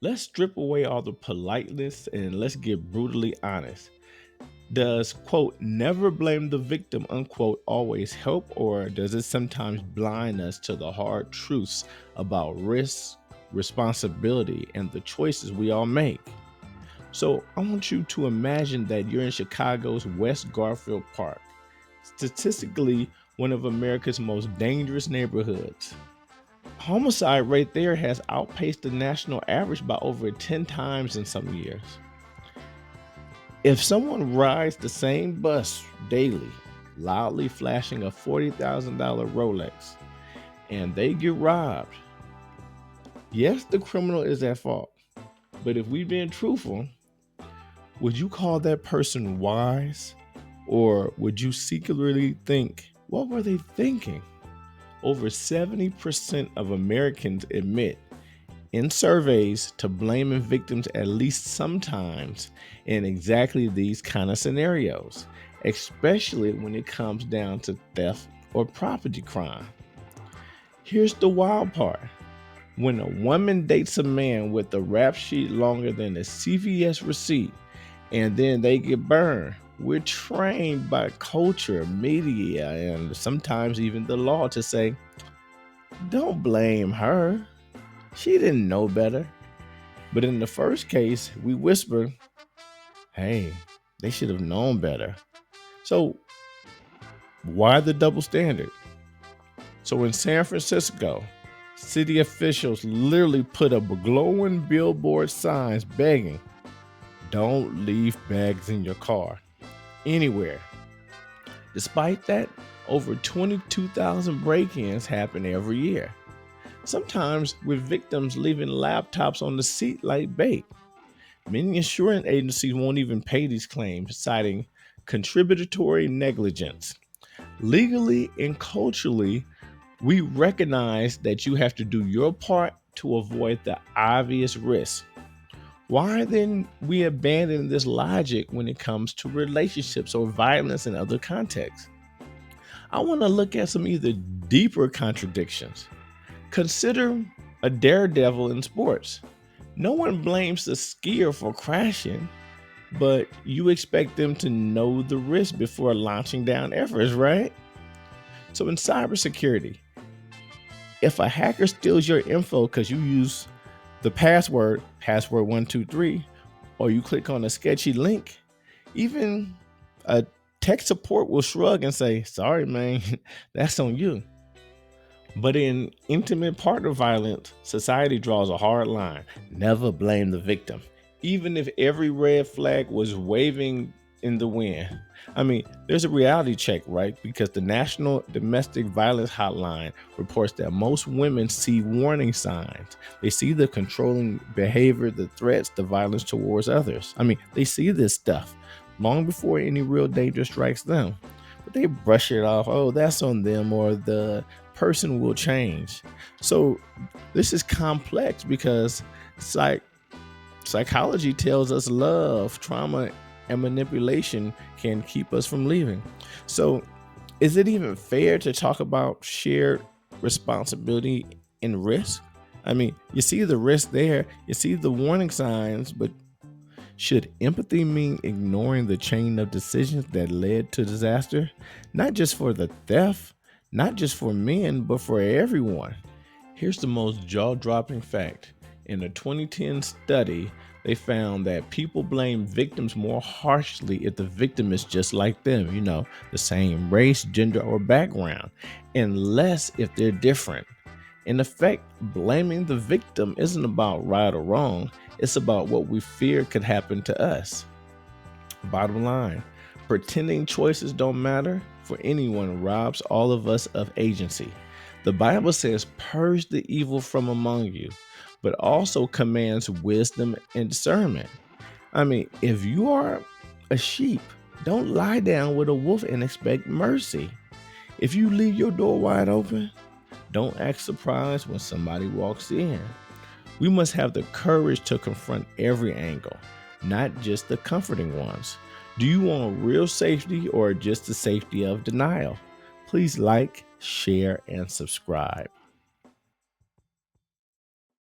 Let's strip away all the politeness and let's get brutally honest. Does, quote, never blame the victim, unquote, always help, or does it sometimes blind us to the hard truths about risk, responsibility, and the choices we all make? So I want you to imagine that you're in Chicago's West Garfield Park, statistically one of America's most dangerous neighborhoods. Homicide rate there has outpaced the national average by over 10 times in some years. If someone rides the same bus daily, loudly flashing a $40,000 Rolex, and they get robbed, yes, the criminal is at fault. But if we've been truthful, would you call that person wise? Or would you secretly think, what were they thinking? Over 70% of Americans admit in surveys to blaming victims at least sometimes in exactly these kind of scenarios, especially when it comes down to theft or property crime. Here's the wild part. When a woman dates a man with a rap sheet longer than a CVS receipt and then they get burned, we're trained by culture, media, and sometimes even the law to say, don't blame her. She didn't know better. But in the first case, we whisper, hey, they should have known better. So why the double standard? So in San Francisco, city officials literally put up glowing billboard signs begging, don't leave bags in your car anywhere. Despite that, over 22,000 break-ins happen every year. Sometimes with victims leaving laptops on the seat like bait. Many insurance agencies won't even pay these claims, citing contributory negligence. Legally and culturally, we recognize that you have to do your part to avoid the obvious risk. Why then we abandon this logic when it comes to relationships or violence in other contexts? I want to look at some either deeper contradictions. Consider a daredevil in sports. No one blames the skier for crashing, but you expect them to know the risk before launching down efforts, right? So in cybersecurity, if a hacker steals your info because you use the password 123, or you click on a sketchy link, even a tech support will shrug and say, sorry, man, that's on you. But in intimate partner violence, society draws a hard line. Never blame the victim, even if every red flag was waving in the wind. I mean, there's a reality check, right? Because the National Domestic Violence Hotline reports that most women see warning signs. They see the controlling behavior, the threats, the violence towards others. I mean, they see this stuff long before any real danger strikes them. But they brush it off. Oh, that's on them, or the person will change. So this is complex because psychology tells us love, trauma, and manipulation can keep us from leaving. So is it even fair to talk about shared responsibility and risk? I mean, you see the risk there, you see the warning signs, but should empathy mean ignoring the chain of decisions that led to disaster? Not just for the theft, not just for men, but for everyone. Here's the most jaw-dropping fact. In a 2010 study, they found that people blame victims more harshly if the victim is just like them, the same race, gender, or background, and less if they're different. In effect, blaming the victim isn't about right or wrong, it's about what we fear could happen to us. Bottom line, pretending choices don't matter for anyone robs all of us of agency. The Bible says, purge the evil from among you, but also commands wisdom and discernment. I mean, if you are a sheep, don't lie down with a wolf and expect mercy. If you leave your door wide open, don't act surprised when somebody walks in. We must have the courage to confront every angle, not just the comforting ones. Do you want real safety or just the safety of denial? Please like, share, and subscribe.